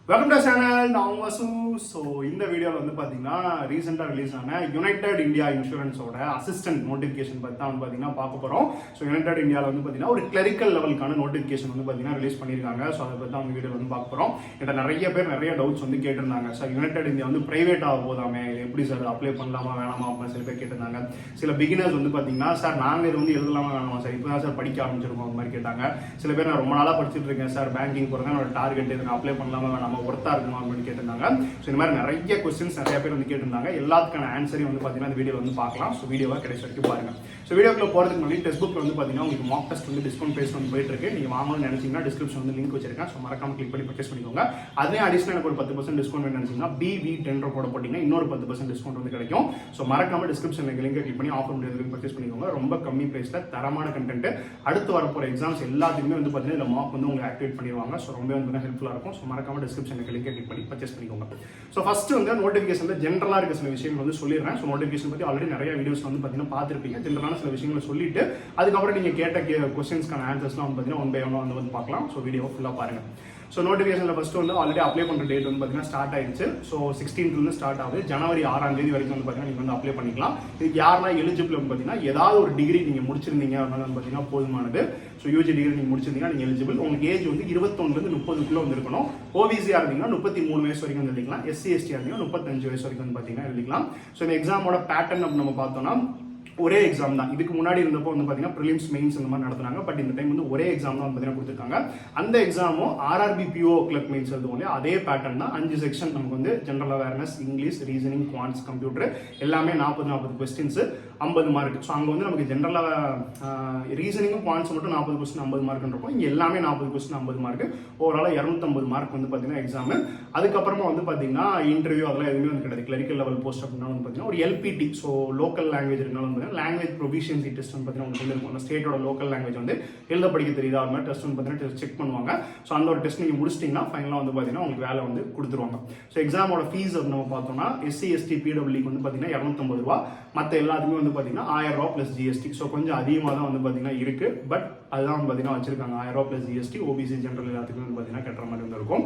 Welcome to channel. நான் Vasu. So இந்த வீடியோவில் வந்து பார்த்தீங்கன்னா ரீசெண்டாக ரிலீஸ் ஆன யுனைடெட் இந்தியா இன்சூரன்ஸோட அசிஸ்டன்ட் நோட்டிஃபிகேஷன் பற்றி தான் வந்து பார்த்தீங்கன்னா பார்க்க போகிறோம். ஸோ யுனைடெட் இந்தியாவில் வந்து பார்த்தீங்கன்னா ஒரு கிளரிக்கல் லெவலுக்கான நோட்டிஃபிகேஷன் வந்து பார்த்தீங்கன்னா ரிலீஸ் பண்ணியிருக்காங்க. ஸோ அதை பற்றி தான் வீடியோ வந்து பார்க்க போகிறோம். என்கிட்ட நிறைய பேர் நிறைய டவுட்ஸ் வந்து கேட்டிருந்தாங்க. ஸோ யுனைடெட் இந்தியா வந்து பிரைவேட் ஆக போதாமே, எப்படி சார் அப்ளை பண்ணலாமா வேணாமா அப்படின்னு சில பேர் கேட்டிருந்தாங்க. சில பிகினர்ஸ் வந்து பார்த்தீங்கன்னா சார் நாங்கள் இது வந்து எழுதலாமா வேணாமா சார், இப்போ தான் சார் படிக்க ஆரம்பிச்சிருக்கோம் அந்த மாதிரி கேட்டாங்க. சில பேர் நான் ரொம்ப நாளாக படிச்சுட்டு இருக்கேன் சார், பேங்கிங் போகிறதா என்னோட டார்கெட் இது, நான் அப்ளை பண்ணலாமா வேணாமா, ஒர்த்தாக இருக்குமா அப்படின்னு கேட்டிருந்தாங்க. ஸோ இந்த மாதிரி நிறைய கொஸ்டின்ஸ் நிறைய பேர் வந்து கேட்டிருந்தாங்க. எல்லாத்துக்கான ஆன்சரையும் வந்து பார்த்தீங்கன்னா இந்த வீடியோ வந்து பார்க்கலாம். ஸோ வீடியோவை கடைசி வரைக்கும் பாருங்க. ஸோ வீடியோக்குள்ள போகிறதுக்கு முன்னாடி டெஸ்ட் புக்கில் வந்து பார்த்தீங்கன்னா உங்களுக்கு மாக் டெஸ்ட் வந்து டிஸ்கவுண்ட் பேஸ் வந்து போயிட்டு இருக்கு. நீங்கள் வாங்கணும்னு நினைச்சீங்கன்னா டிஸ்கிரிப்ஷன் வந்து லிங்க் வச்சிருக்கேன். ஸோ மறக்காம கிளிக் பண்ணி பர்ச்சேஸ் பண்ணிக்கோங்க. அதே அடிஷனல் எனக்கு ஒரு 10% டிஸ்கவுண்ட் நினைச்சீங்கன்னா BV10 போட போட்டிங்கன்னா இன்னொரு 10% டிஸ்கவுண்ட் வந்து கிடைக்கும். ஸோ மறக்காம டிஸ்கிரிப்ஷன் லிங்க் கிளிக் பண்ணி ஆஃபர் முடியாது பர்ச்சேஸ் பண்ணிக்கோங்க. ரொம்ப கம்மி பிரைஸ்ல தரமான கண்டென்ட். அடுத்து வரப்போற எக்ஸாம்ஸ் எல்லாத்துக்குமே வந்து பார்த்தீங்கன்னா இந்த மாக் வந்து உங்களுக்கு ஆக்டிவேட் பண்ணிடுவாங்க. ஸோ ரொம்ப வந்து ஹெல்ப்ஃபுல்லாக இருக்கும். ஸோ மறக்காம டிஸ்கிரிப்ஷன் லிங்க் கிளிக் பண்ணி பர்ச்சேஸ் பண்ணிக்கோங்க. ஸோ ஃபர்ஸ்ட் வந்து நோட்டிஃபிகேஷன்ல ஜென்ரலா இருக்க சில விஷயங்கள் வந்து சொல்லிடுறேன். ஸோ நோட்டிஃபிகேஷன் பத்தி ஆல்ரெடி நிறைய வீடியோஸ் வந்து பார்த்தீங்கன்னா பார்த்துருப்பீங்க. ஜென்ரலான சில விஷயங்களை சொல்லிட்டு அதுக்கப்புறம் நீங்க கேட்ட கொஸ்டின்ஸ்க்கான ஆன்சர்ஸ்லாம் வந்து பார்த்தீங்கன்னா ஒன் பை ஒன் வந்து பார்க்கலாம். ஸோ வீடியோ ஃபுல்லாக பாருங்க. ஸோ நோட்டிஃபிகேஷன்ல ஃபர்ஸ்ட் வந்து ஆல்ரெடி அப்ளை பண்ற டேட் வந்து பார்த்தீங்கன்னா ஸ்டார்ட் ஆயிடுச்சு. ஸோ 16th ஸ்டார்ட் ஆகுது. ஜனவரி 6ஆம் தேதி வரைக்கும் வந்து பார்த்தீங்கன்னா நீங்க வந்து அப்ளை பண்ணிக்கலாம். இதுக்கு யாரெல்லாம் எலிஜிபிள் வந்து பார்த்தீங்கன்னா ஏதாவது ஒரு டிகிரி நீங்க முடிச்சிருந்தீங்க அப்படின்னா வந்து பார்த்தீங்கன்னா போதுமானது. ஸோ யூஜி டிகிரி நீங்க முடிச்சிருந்தீங்கன்னா நீங்க எலிஜிபிள். உங்களுக்கு ஏஜ் வந்து 21 to 30 வந்து இருக்கணும். ஓபிசியா இருந்தீங்கன்னா 33 வயசு வரைக்கும் வந்து எழுதிக்கலாம். SC ST இருந்தீங்கன்னா 35 வயசு வரைக்கும் வந்து பார்த்தீங்கன்னா எழுதிக்கலாம். ஸோ இந்த எக்ஸாமோட பேட்டர்ன் அப்படி நம்ம பார்த்தோம்னா ஒரே எக்ஸாம் தான். இதுக்கு முன்னாடி இருந்தப்போ வந்து பார்த்தீங்கன்னா ப்ரிலிம்ஸ் மெயின்ஸ் இந்த மாதிரி நடத்துனாங்க. பட் இந்த டைம் வந்து ஒரே எக்ஸாம் தான் பார்த்தீங்கன்னா கொடுத்துருக்காங்க. அந்த எக்ஸாமும் RRB PO கிளர்க் மெயின்ஸ் எழுதுவோம் அதே பேட்டர்ன் தான். 5 செக்ஷன் நமக்கு வந்து general awareness, English, reasoning, quants, computer எல்லாமே 40 கொஸ்டின்ஸ் 50 மார்க். ஸோ அங்கே வந்து நமக்கு ஜென்ரலாக ரீசனிங்கும் குவான்ட்ஸ் மட்டும் 40 கொஸ்டின் 50 மார்க்ன்றப்போ இங்கே எல்லாமே 40 கொஸ்டின் 50 மார்க். ஓவராலாக 250 மார்க் வந்து பார்த்தீங்கன்னா எக்ஸாம். அதுக்கப்புறமா வந்து பார்த்தீங்கன்னா இன்டர்வியூ அதெல்லாம் எதுவுமே வந்து கிடையாது. கிளரிக்கல் லெவல் போஸ்ட் அப்படின்னா வந்து பார்த்தீங்கன்னா ஒரு LPT, ஸோ லோக்கல் லாங்குவேஜ் இருந்தாலும் லாங்குவேஜ் ப்ரொஃபிஷியன்சி டெஸ்ட் வந்து பார்த்தீங்கன்னா உங்களுக்கு இருக்கும். அந்த ஸ்டேட்டோட லோக்கல் லாங்குவேஜ் வந்து எழுத படிக்க தெரியுதா அது மாதிரி டெஸ்ட் வந்து பார்த்தீங்கன்னா செக் பண்ணுவாங்க. ஸோ அந்த ஒரு டெஸ்ட் நீங்கள் முடிச்சிட்டிங்கன்னா ஃபைனலாக வந்து பார்த்தீங்கன்னா உங்களுக்கு வேலை வந்து கொடுத்துருவாங்க. ஸோ எக்ஸாமோட ஃபீஸ் நம்ம பார்த்தோம்னா SC ST PWக்கு வந்து பார்த்தீங்கன்னா 250 ரூபா. மற்ற எல்லாத்துக்குமே வந்து பார்த்தீங்கன்னா 1000 ரூபா ப்ளஸ் GST. ஸோ கொஞ்சம் அதிகமாக தான் வந்து பார்த்தீங்கன்னா இருக்கு. பட் அதுதான் வந்து பார்த்தீங்கன்னா வச்சிருக்காங்க 1000 ரூபா ப்ளஸ் GST. OBC ஜென்ரல் எல்லாத்துக்குமே வந்து பார்த்தீங்கன்னா கட்டுற மாதிரி வந்து இருக்கும்.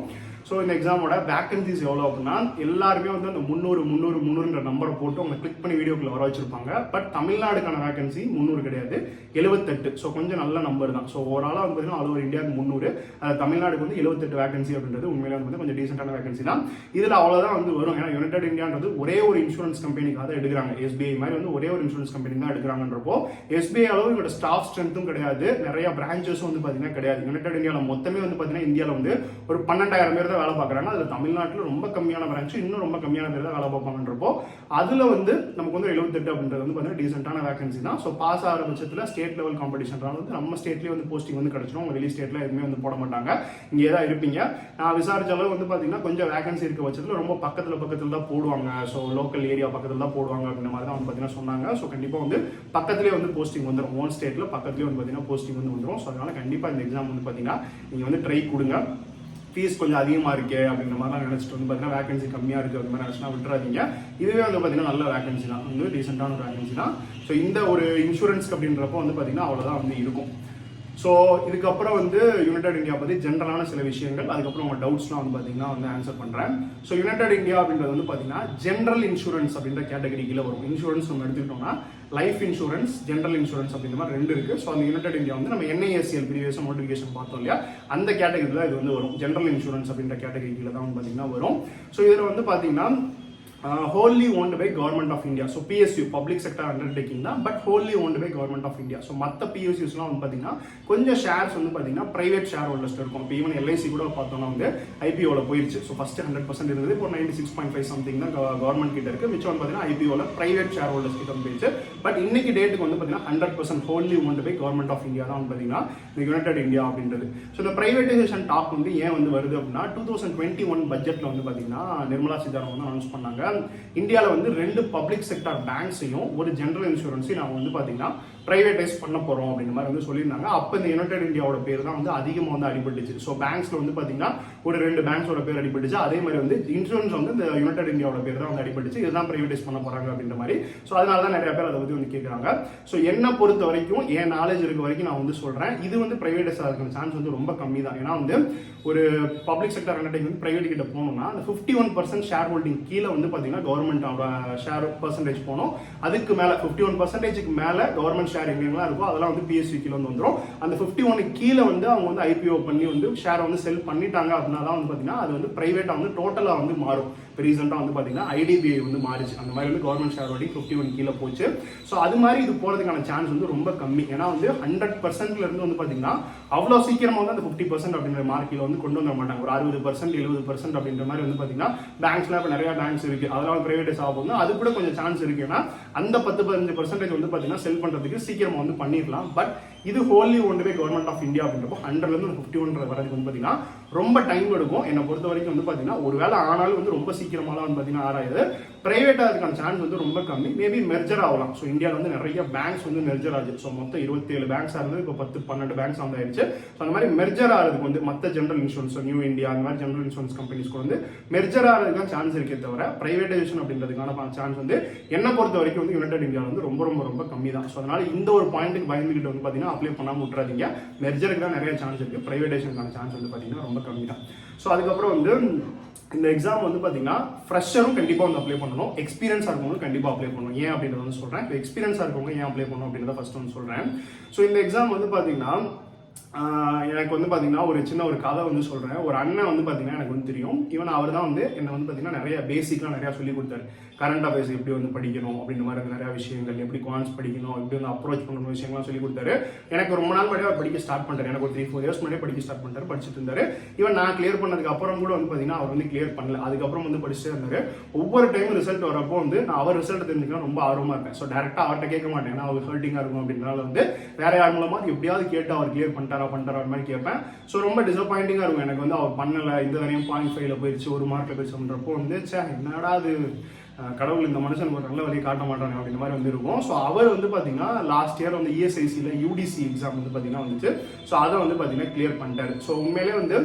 ஸோ இந்த எக்ஸாமோட வேகன்சிஸ் எவ்வளோ அப்படின்னா எல்லாருமே வந்து அந்த 300 நம்பரை போட்டு அவங்க கிளிக் பண்ணி வீடியோக்குள்ள வர வச்சிருப்பாங்க. பட் தமிழ்நாடுக்கான வேகன்சி 300 கிடையாது, 78. ஸோ கொஞ்சம் நல்ல நம்பர் தான். ஸோ ஓவராலாக வந்து பார்த்தீங்கன்னா ஆல் ஓவர் இந்தியாவுக்கு 300, தமிழ்நாடுக்கு வந்து 78 வேகன்சி அப்படின்றது உண்மையில வந்து கொஞ்சம் டீசென்டான வேகன்சி தான். இதில் அவ்வளோதான் வந்து வரும். ஏன்னா யுனைடெட் இந்தியான்றது ஒரே ஒரு இன்சூரன்ஸ் கம்பெனிக்காக தான் எடுக்கிறாங்க. SBI மாதிரி வந்து ஒரே ஒரு இன்சூரன்ஸ் கம்பெனி தான் எடுக்கிறாங்கன்றப்போ SBI அளவு இவங்க ஸ்டாஃப் ஸ்ட்ரென்த்தும் கிடையாது, நிறைய பிரான்ச்சஸும் வந்து பார்த்தீங்கன்னா கிடையாது. யுனைடெட் இந்தியாவில் மொத்தமே வந்து பார்த்தீங்கன்னா இந்தியாவில் வந்து ஒரு 12,000 பேர் தான் வேலை பார்க்குறாங்க. அதில் தமிழ்நாட்டில் ரொம்ப கம்மியான பிரான்ச், இன்னும் ரொம்ப கம்மியான பேர் தான் வேலை பார்ப்பாங்கன்றப்போ அதில் வந்து நமக்கு வந்து 78 அப்படின்றது வந்து பார்த்தீங்கன்னா டீசென்டான வேகன்சி தான். ஸோ பாஸ் ஆகிற பட்சத்தில் ஸ்டேட் லெவல் காம்படிஷன் வந்து நம்ம ஸ்டேட்லேயே வந்து போஸ்டிங் வந்து கிடைச்சிடும். உங்கள் வெளி ஸ்டேட்டில் எதுவுமே வந்து போட மாட்டாங்க, இங்கே தான் இருப்பீங்க. நான் விசாரிச்ச அளவு வந்து பார்த்தீங்கன்னா கொஞ்சம் வேகன்சி இருக்க பட்சத்தில் ரொம்ப பக்கத்தில் தான் போடுவாங்க. ஸோ லோக்கல் ஏரியா பக்கத்தில் தான் போடுவாங்க அப்படின்ற மாதிரி தான் வந்து பார்த்தீங்கன்னா சொன்னாங்க. ஸோ கண்டிப்பாக வந்து பக்கத்துலேயே வந்து போஸ்டிங் வந்துடும். ஓன் ஸ்டேட்டில் பக்கத்துலேயே வந்து பார்த்தீங்கன்னா போஸ்டிங் வந்து வந்துடும். ஸோ அதனால கண்டிப்பாக இந்த எக்ஸாம் வந்து பார்த்தீங்கன்னா நீங்கள் வந்து ட்ரை கொடுங்க. ஃபீஸ் கொஞ்சம் அதிகமாக இருக்கு அப்படின்ற மாதிரிலாம் நினச்சிட்டு வந்து பார்த்தீங்கன்னா வேகன்சி கம்மியாக இருக்குது அந்த மாதிரி நினச்சினா விட்டுறாதீங்க. இதுவே வந்து பார்த்தீங்கன்னா நல்ல வேகன்சி தான், வந்து டீசெண்டான வேகன்சி தான். ஸோ இந்த ஒரு இன்சூரன்ஸ்க்கு அப்படின்றப்போ வந்து பார்த்தீங்கன்னா அவ்வளோதான் வந்து இருக்கும். ஸோ இதுக்கப்புறம் வந்து யுனைடெட் இந்தியா பற்றி ஜென்ரலான சில விஷயங்கள், அதுக்கப்புறம் உங்கள் டவுட்ஸ்லாம் வந்து பார்த்தீங்கன்னா வந்து ஆன்சர் பண்ணுறேன். ஸோ யுனைடெட் இந்தியா அப்படின்றது வந்து பார்த்தீங்கன்னா ஜென்ரல் இன்சூரன்ஸ் அப்படின்ற கேட்டகரி கீழே வரும். இன்சூரன்ஸ் நம்ம எடுத்துக்கிட்டோம்னா லைஃப் இன்சூரன்ஸ், ஜென்ரல் இன்சூரன்ஸ் அப்படின்ற மாதிரி 2 இருக்கு. ஸோ அந்த யுனைடெட் இந்தியா வந்து நம்ம NISL ப்ரீவியஸாக நோட்டிஃபிகேஷன் பார்த்தோம் இல்லையா, அந்த கேட்டகரியில் இது வந்து வரும். ஜென்ரல் இன்சூரன்ஸ் அப்படின்ற கேட்டகரி கீழே தான் வந்து பார்த்தீங்கன்னா வரும். ஸோ இதில் வந்து பார்த்தீங்கன்னா wholly owned by government of India. So PSU public sector undertaking தான், but wholly owned by government of India. So மற்ற PSUஸ்லாம் வந்து பார்த்தீங்கன்னா கொஞ்சம் ஷேர்ஸ் வந்து பார்த்தீங்கன்னா பிரைவேட் ஷேர் ஹோல்டர்ஸ் இருக்கும். இப்போ ஈவன் LIC கூட பார்த்தோம்னா வந்து IPOவில் போயிருச்சு. ஸோ ஃபர்ஸ்ட் 100% இருந்தது, இப்போ 96.5 சம்திங் தான் கவர்மெண்ட் கிட்ட இருக்கு. மிச்சம் வந்து பார்த்தீங்கன்னா IPOவில் பிரைவேட் ஷேர் ஹோல்டர்ஸ் கிட்ட போயிருச்சு. பட் இன்னைக்கு டேட்டுக்கு வந்து பார்த்தீங்கன்னா 100% wholly owned by government of India தான் வந்து பார்த்தீங்கன்னா இந்த யுனைடெட் இந்தியா அப்படின்றது. ஸோ இந்த பிரைவேடைசேஷன் டாக் வந்து ஏன் வந்து வருது அப்படின்னா 2021 பட்ஜெட்ல வந்து பார்த்தீங்கன்னா நிர்மலா சீதாராமன் வந்து அனௌன்ஸ் பண்ணாங்க. இந்தியாவில் வந்து 2 பப்ளிக் செக்டார் பேங்க்ஸையும் ஒரு ஜென்ரல் இன்சூரன்ஸையும் நான் வந்து பார்த்தீங்கன்னா பிரைவேடைஸ் பண்ண போறோம் அப்படின்ற மாதிரி வந்து சொல்லியிருந்தாங்க. அப்போ இந்த யுனைடெட் இந்தியாவோட பேர் தான் வந்து அதிகமாக வந்து அடிபட்டுச்சு. ஸோ பேங்க்ஸ்ல வந்து பாத்தீங்கன்னா ஒரு 2 பேங்க்ஸோட பேர் அடிபட்டுச்சு. அதே மாதிரி வந்து இன்சூரன்ஸ் வந்து இந்த யுனைடெட் இந்தியாவோட பேர் தான் வந்து அடிபட்டுச்சு. இதுதான் பிரைவேடைஸ் பண்ண போறாங்க அப்படின்ற மாதிரி. ஸோ அதனால தான் நிறைய பேர் அதை பத்தி வந்து கேட்கறாங்க. ஸோ என்ன பொறுத்த வரைக்கும் என் நாலேஜ் இருக்க வரைக்கும் நான் வந்து சொல்றேன், இது வந்து பிரைவேடைஸ் ஆகிறதுக்கு சான்ஸ் வந்து ரொம்ப கம்மி தான். ஏன்னா வந்து ஒரு பப்ளிக் செக்டர் அண்டர்டேக்கிங் வந்து பிரைவேட் கிட்ட போகணும்னா அந்த 51% ஷேர் ஹோல்டிங் கீழே வந்து பாத்தீங்கன்னா கவர்மெண்ட் ஷேர் பர்சன்டேஜ் போகணும். அதுக்கு மேல 51%க்கு மேல கவர்மெண்ட் ஷேர் எங்கெல்லாம் இருக்கோ அதெல்லாம் வந்து பிஎஸ்சி கீழே வந்து வந்துடும். அந்த 51 கீழே வந்து அவங்க வந்து ஐபிஓ பண்ணி வந்து ஷேரை வந்து செல் பண்ணிட்டாங்க அப்படின்னா தான் வந்து பாத்தீங்கன்னா அது வந்து பிரைவேட்டா வந்து டோட்டலா வந்து மாறும். ரீசெண்டா வந்து பாத்தீங்கன்னா ஐடிபிஐ வந்து மாறிச்சு. அந்த மாதிரி வந்து கவர்மெண்ட் ஷேர் ஹோல்டிங் 51 கீழே போச்சு. ஸோ அது மாதிரி இது போறதுக்கான சான்ஸ் வந்து ரொம்ப கம்மி. ஏன்னா வந்து 100%ல இருந்து வந்து பாத்தீங்கன்னா அவ்வளவு சீக்கிரமா வந்து அந்த 50% அப்படின்ற மார்க்கில் வந்து கொண்டு வர மாட்டாங்க. ஒரு 60% 70% அப்படின்ற மாதிரி வந்து பாத்தீங்கன்னா பேங்க்ஸ்ல இப்ப நிறைய பேங்க்ஸ் இருக்கு, அதெல்லாம் பிரைவேடைஸ் ஆகும். அது கூட கொஞ்சம் சான்ஸ் இருக்கு. ஏன்னா அந்த 10-15% வந்து பாத்தீங்கன்னா செல் பண்றதுக்கு சீக்கிரமா வந்து பண்ணிடலாம். பட் இது wholly only by government of India அப்படின்றப்போ 100ல இருந்து 51 வரதுக்கு வந்து பாத்தீங்கன்னா ரொம்ப டைம் எடுக்கும். என்னை பொறுத்த வரைக்கும் வந்து பாத்தீங்கன்னா ஒருவேளை ஆனாலும் வந்து ரொம்ப சீக்கிரமாலாம் வந்து பாத்தீங்கன்னா ஆராயுது. பிரைவேட்டா அதுக்கான சான்ஸ் வந்து ரொம்ப கம்மி. மேபி மெர்ஜர் ஆகலாம். ஸோ இந்தியாவில் வந்து நிறைய பேங்க்ஸ் வந்து மெர்ஜர் ஆகுது. ஸோ மொத்தம் 27 பேங்க்ஸ் இருந்தது இப்போ 10-12 பேங்க்ஸ் வந்து ஆயிடுச்சு. ஸோ அந்த மாதிரி மெர்ஜர் ஆகிறதுக்கு வந்து மற்ற ஜெனரல் இன்சூரன்ஸ் நியூ இந்தியா அந்த மாதிரி ஜெனரல் இன்சூரன்ஸ் கம்பெனிஸ்க்கு வந்து மெர்ஜர் ஆகிறதுக்கான சான்ஸ் இருக்கே தவிர பிரைவேடைசேஷன் அப்படின்றதுக்கான சான்ஸ் வந்து என்னை பொறுத்த வரைக்கும் வந்து யுனைடெட் இந்தியா வந்து ரொம்ப ரொம்ப ரொம்ப கம்மி தான். ஸோ அதனால இந்த ஒரு பாயிண்ட்டுக்கு பயந்துகிட்டு வந்து பாத்தீங்கன்னா அப்ளை பண்ணாம விட்டுறாதீங்க. மெர்ஜருக்கு தான் நிறைய சான்ஸ் இருக்கு, பிரைவேடைசேஷனுக்கான சான்ஸ் வந்து பாத்தீங்கன்னா ரொம்ப கம்மி தான். ஸோ அதுக்கப்புறம் வந்து இந்த எக்ஸாம் வந்து பாத்தீங்கன்னா ஃப்ரெஷரும் கண்டிப்பா வந்து அப்ளை பண்ணணும், எக்ஸ்பீரியன்ஸா இருக்கவங்க கண்டிப்பா அப்ளை பண்ணணும். ஏன் அப்படின்றத வந்து சொல்றேன். இப்போ எக்ஸ்பீரியன்ஸா இருக்கவங்க ஏன் அப்ளை பண்ணணும் அப்படின்றத ஃபர்ஸ்ட் வந்து சொல்றேன். ஸோ இந்த எக்ஸாம் வந்து பாத்தீங்கன்னா எனக்கு வந்து பாத்தீங்கன்னா ஒரு சின்ன ஒரு கதை வந்து சொல்றேன். ஒரு அண்ணன் வந்து பாத்தீங்கன்னா எனக்கு வந்து தெரியும். ஈவன் அவர் தான் வந்து என்ன வந்து பாத்தீங்கன்னா நிறைய பேசிக்லாம் நிறைய சொல்லி கொடுத்தாரு. கரண்ட் அஃபேர்ஸ் எப்படி வந்து படிக்கணும் அப்படின்ற மாதிரி நிறைய விஷயங்கள், எப்படி குவான்ஸ் படிக்கணும், எப்படி வந்து அப்ரோச் பண்ணணும் விஷயங்கள்லாம் சொல்லி கொடுத்தாரு. எனக்கு ரொம்ப நாள் முன்னாடி அவர் படிக்க ஸ்டார்ட் பண்ணிட்டாரு. எனக்கு ஒரு 3-4 இயர்ஸ் முன்னாடியே படிக்க ஸ்டார்ட் பண்ணிட்டாரு, படிச்சுட்டு இருந்தாரு. ஈவன் நான் கிளியர் பண்ணதுக்கு அப்புறம் கூட வந்து பாத்தீங்கன்னா அவர் வந்து கிளியர் பண்ணல. அதுக்கப்புறம் வந்து படிச்சுட்டே இருந்தாரு. ஒவ்வொரு டைம் ரிசல்ட் வரப்போ வந்து நான் அவர் ரிசல்ட் தெரிஞ்சுக்கலாம் ரொம்ப ஆர்வமா இருப்பேன். ஸோ டேரக்டா அவர்கிட்ட கேட்க மாட்டேன். ஏன்னா அவர் ஹர்ட்டிங்கா இருக்கும் அப்படின்றனால வந்து வேற யார் மூலமா எப்படியாவது கேட்டு அவர் கிளியர் பண்ணிட்டாரா மாதிரி கேட்பேன். ஸோ ரொம்ப டிசப்பாயிண்டிங்கா இருக்கும் எனக்கு வந்து அவர் பண்ணல, இந்த தனியும் 0.5ல போயிடுச்சு, 1 மார்க்ல போயிடுச்சுன்றப்போ வந்து என்னடா அது கடவுள் இந்த மனுஷனுக்கு ஒரு நல்ல வழியை காட்ட மாட்டாங்க அப்படின்ற மாதிரி வந்து இருக்கும். ஸோ அவர் வந்து பாத்தீங்கன்னா லாஸ்ட் இயர் வந்து இஎஸ்ஐசியில் யூடிசி எக்ஸாம் வந்து பாத்தீங்கன்னா வந்துச்சு. ஸோ அதை வந்து பாத்தீங்கன்னா கிளியர் பண்ணிட்டாரு. ஸோ உண்மையிலே வந்து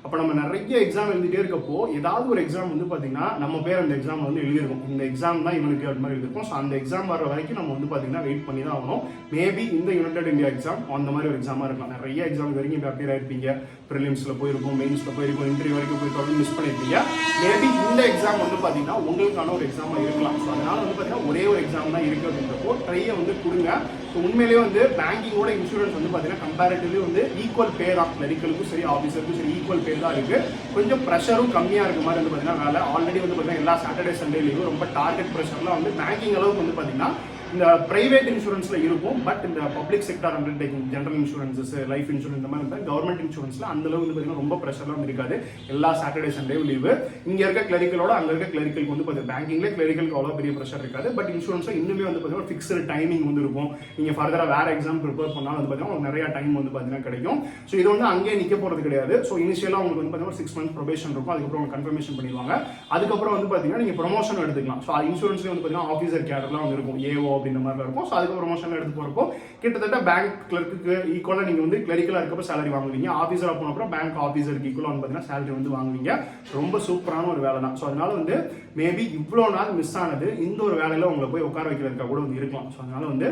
அப்போ நம்ம நிறைய எக்ஸாம் எழுதிட்டே இருக்கப்போ ஏதாவது ஒரு எக்ஸாம் வந்து பாத்தீங்கன்னா நம்ம பேர் அந்த எக்ஸாம் வந்து எழுதிருக்கும். இந்த எக்ஸாம் தான் இவனுக்கு அது மாதிரி எழுதிருக்கும். ஸோ அந்த எக்ஸாம் வர வரைக்கும் நம்ம வந்து பாத்தீங்கன்னா வெயிட் பண்ணி தான் ஆகணும். மேபி இந்த யுனைடெட் இந்தியா எக்ஸாம் அந்த மாதிரி ஒரு எக்ஸாமா இருக்கலாம். நிறைய எக்ஸாம் வரைக்கும் இப்போ அப்பியர் ஆயிருப்பீங்க. ப்ரிலிம்ஸ்ல போயிருக்கும், மெயின்ஸ்ல போயிருக்கும், இன்டர்வியூ வரைக்கும் போயிருக்கோம், மிஸ் பண்ணிருப்பீங்க. மேபி இந்த எக்ஸாம் வந்து பாத்தீங்கன்னா உங்களுக்கான ஒரு எக்ஸாமா இருக்கலாம். ஸோ அதனால வந்து பாத்தீங்கன்னா ஒரே ஒரு எக்ஸாம் தான் இருக்கு அப்படின்றப்போ ட்ரையை வந்து கொடுங்க. ஸோ உண்மையிலேயே வந்து பேங்கிங்கோட இன்சூரன்ஸ் வந்து பாத்தீங்கன்னா கம்பேரிட்டிவ்லி வந்து ஈக்குவல் பே தான். கிளரிக்கலுக்கும் சரி ஆஃபீஸருக்கும் சரி ஈக்குவல் பே தான் இருக்கு. கொஞ்சம் ப்ரெஷரும் கம்மியா இருக்க மாதிரி வந்து பாத்தீங்கன்னா வேலை ஆல்ரெடி வந்து பாத்தீங்கன்னா எல்லா சாட்டர்டே சண்டே லீவும் ரொம்ப டார்கெட் ப்ரெஷர்லாம் வந்து பேங்கிங் அளவுக்கு வந்து பாத்தீங்கன்னா இந்த பிரைவேட் இன்சூரன்ஸ்ல இருக்கும். பட் இந்த public sector undertaking general insurances, life insurance இந்த மாதிரி கவர்மெண்ட் இன்சூரன்ஸ்ல அந்த அளவுக்கு வந்து பாத்தீங்கன்னா ரொம்ப ப்ரெஷர்லாம் வந்து இருக்காது. எல்லா சாட்டர்டே சண்டே லீவு. இங்க இருக்க கிளரிக்கலோட அங்க இருக்க கிளரிக்கலுக்கு வந்து பாத்தீங்கன்னா பேங்கிங்ல கிளரிக்கலுக்கு அவ்வளவு பெரிய ப்ரெஷர் இருக்காது. பட் இன்சூரன்ஸ்ல இன்னுமே வந்து பாத்தீங்கன்னா ஃபிக்ஸ்டு டைமிங் வந்து இருக்கும். நீங்க ஃபர்தரா வேற எக்ஸாம் ப்ரிப்பேர் பண்ணாலும் வந்து பாத்தீங்கன்னா நிறைய டைம் வந்து பாத்தீங்கன்னா கிடைக்கும். ஸோ இது வந்து அங்கேயே நிக்க போறது கிடையாது. ஸோ இனிஷியலா உங்களுக்கு வந்து பாத்தீங்கன்னா 6 months ப்ரொபேஷன் இருக்கும். அதுக்கப்புறம் உங்களுக்கு கன்ஃபர்மேஷன் பண்ணிடுவாங்க. அதுக்கப்புறம் வந்து பாத்தீங்கன்னா நீங்க ப்ரொமோஷன் எடுத்துக்கலாம். ஸோ இன்சூரன்ஸ்ல வந்து பாத்தீங்கன்னா ஆஃபீஸர் கேடர்லாம் வந்து இருக்கும், ஏஓ அப்படின்ற மாதிரி இருக்கும். அதுக்கு ப்ரொமோஷன் எடுத்து போறப்போ கிட்டத்தட்ட பேங்க் கிளர்க்கு ஈக்குவலா நீங்க வந்து கிளரிக்கலா இருக்கப்போ சேலரி வாங்குவீங்க. ஆஃபீஸரா போனப்போ பேங்க் ஆஃபீஸருக்கு ஈக்குவலா வந்து பாத்தீங்கன்னா சேலரி வந்து வாங்குவீங்க. ரொம்ப சூப்பரான ஒரு வேலை தான். ஸோ அதனால வந்து மேபி இவ்வளோ நாள் மிஸ் ஆனது இந்த ஒரு வேலையில உங்களை போய் உட்கார வைக்கிறதுக்காக கூட வந்து இருக்கலாம். ஸோ அதனால வந்து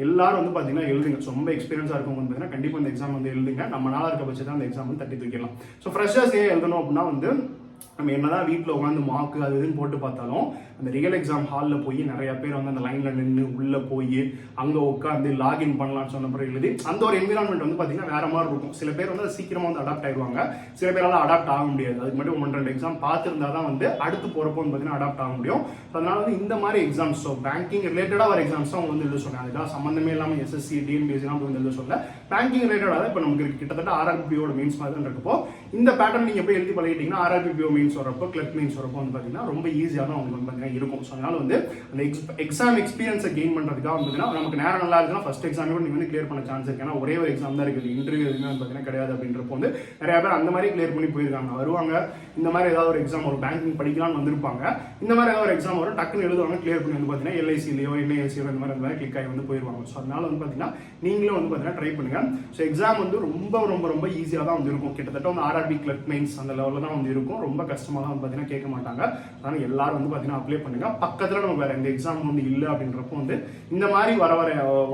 எல்லாரும் வந்து பாத்தீங்கன்னா எழுதுங்க. ரொம்ப எக்ஸ்பீரியன்ஸா இருக்கும் வந்து பாத்தீங்கன்னா கண்டிப்பா இந்த எக்ஸாம் வந்து எழுதுங்க. நம்ம நாளா இருக்க பட்சம் தான் அந்த எக்ஸாம் வந்து தட்டி தூக்கிடலாம். ஸோ ஃப்ரெஷர்ஸ் ஏன் எழுதணும் அப்படின்னா வந்து நம்ம என்னதான் வீட்டில் உட்காந்து மார்க்கு அது இதுன்னு போட்டு பார்த்தாலும் அந்த ரியல் எக்ஸாம் ஹாலில் போய் நிறைய பேர் வந்து அந்த லைன்ல நின்று உள்ள போய் அங்கே உட்காந்து லாகின் பண்ணலாம்னு சொன்ன பிறகு எழுதி அந்த ஒரு என்விரான்மெண்ட் வந்து பார்த்தீங்கன்னா வேற மாதிரி இருக்கும். சில பேர் வந்து சீக்கிரமா வந்து அடாப்ட் ஆயிடுவாங்க, சில பேரால அடாப்ட் ஆக முடியாது. அதுக்கு மட்டும் 1-2 எக்ஸாம் பார்த்துருந்தா தான் வந்து அடுத்து போறப்போ வந்து பார்த்தீங்கன்னா அடாப்ட் ஆக முடியும். அதனால வந்து இந்த மாதிரி எக்ஸாம்ஸ், ஸோ பேங்கிங் ரிலேட்டடா வர எக்ஸாம்ஸ் அவங்க வந்து எழுத சொன்னாங்க. அதுதான் சம்பந்தமே இல்லாமல் எஸ்எஸ்சி டிஎன்பிஎஸ்சிலாம் வந்து எழுத சொல்ல பேங்கிங் ரிலேட்டடாக இப்போ நமக்கு கிட்டத்தட்ட ஆர்ஆர்பியோட மெயின்ஸ் மாதிரி தான் இருக்கப்போ இந்த பேட்டர்ன் நீங்க போய் எழுதி பழகிட்டீங்கன்னா ஆர்ஆர்பிஓ மெயின்ஸ் வரப்போ கிளர்க் மெயின்ஸ் வரப்போ வந்து பார்த்தீங்கன்னா ரொம்ப ஈஸியாக தான் உங்களுக்கு வந்து பார்த்தீங்கன்னா இருக்கும். ஸோ அதனால வந்து அந்த எக்ஸாம் எக்ஸ்பீரியன்ஸை கெயின் பண்ணுறதுக்காக வந்து பார்த்தீங்கன்னா நமக்கு நேரம் நல்லா இருக்குன்னா ஃபர்ஸ்ட் எக்ஸாம் கூட நீங்கள் வந்து கிளியர் பண்ண சான்ஸ் இருக்கு. ஏன்னா ஒரே ஒரு எக்ஸாம் தான் இருக்குது, இன்டர்வியூ எதுவுமே வந்து பார்த்தீங்கன்னா கிடையாது அப்படின்றப்போ வந்து நிறைய பேர் அந்த மாதிரி கிளியர் பண்ணி போயிருக்காங்க. வருவாங்க இந்த மாதிரி ஏதாவது ஒரு எக்ஸாம் ஒரு பேங்கிங் படிக்கலாம்னு வந்திருப்பாங்க, இந்த மாதிரி ஏதாவது ஒரு எக்ஸாம் வரும் டக்குன்னு எழுதுவாங்க, கிளியர் பண்ணி வந்து பார்த்தீங்கன்னா எல்ஐசிலையோ என்ஐஎஸ்சியோ இந்த மாதிரி கிளிக் ஆகி வந்து போயிருவாங்க. ஸோ அதனால வந்து பார்த்தீங்கன்னா நீங்களும் வந்து பார்த்தீங்கன்னா ட்ரை பண்ணுங்க. ஸோ எக்ஸாம் வந்து ரொம்ப ரொம்ப ரொம்ப ஈஸியாக தான் வந்து இருக்கும். கிட்டத்தட்ட வந்து ஆர்ஆர்பி கிளர்க் மெயின்ஸ் அந்த லெவலில் தான் வந்து இருக்கும். ரொம்ப கஷ்டமாக தான் வந்து பார்த்தீங்கன்னா கேட்க மாட்டாங்க. அதனால் எல்லாரும் வந்து பார்த்தீங்கன்னா அப்ளை பண்ணுங்க. பக்கத்தில் நமக்கு வேற எந்த எக்ஸாம் வந்து இல்லை அப்படின்றப்போ வந்து இந்த மாதிரி வர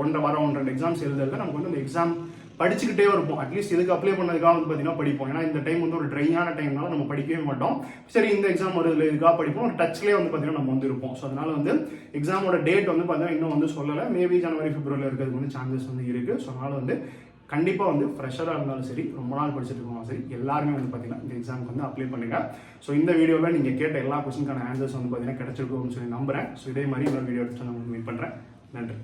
1-2 எக்ஸாம்ஸ் எழுதுறது நமக்கு வந்து அந்த எக்ஸாம் படிச்சுக்கிட்டே இருப்போம். அட்லீஸ்ட் இதுக்கு அப்ளை பண்ணதுக்காக வந்து பார்த்தீங்கன்னா படிப்போம். ஏன்னா இந்த டைம் வந்து ஒரு ட்ரையான டைம்னால நம்ம படிக்கவே மாட்டோம். சரி இந்த எக்ஸாம் வருதுல இதுக்காக படிப்போம், ஒரு டச்லேயே வந்து பார்த்தீங்கன்னா நம்ம வந்து இருப்போம். ஸோ அதனால வந்து எக்ஸாமோட டேட் வந்து பார்த்தீங்கன்னா இன்னும் வந்து சொல்லலை. மேபி ஜனவரி பிப்ரவரியில் இருக்கிறதுக்கு வந்து சான்சஸ் வந்து இருக்குது. ஸோ அதனால வந்து கண்டிப்பாக வந்து ஃப்ரெஷராக இருந்தாலும் சரி, ரொம்ப நாள் படிச்சுட்டு இருக்கோம் சரி, எல்லாருமே வந்து பார்த்தீங்கன்னா இந்த எக்ஸாமுக்கு வந்து அப்ளை பண்ணுங்க. ஸோ இந்த வீடியோவில் நீங்கள் கேட்ட எல்லா கொஸ்டினுக்கான ஆன்சர்ஸ் வந்து பார்த்தீங்கன்னா கிடைச்சிருக்கும்னு சொல்லி நம்புறேன். ஸோ இதே மாதிரி இன்னொரு வீடியோ நான் உங்களுக்கு மீட் பண்ணுறேன். நன்றி.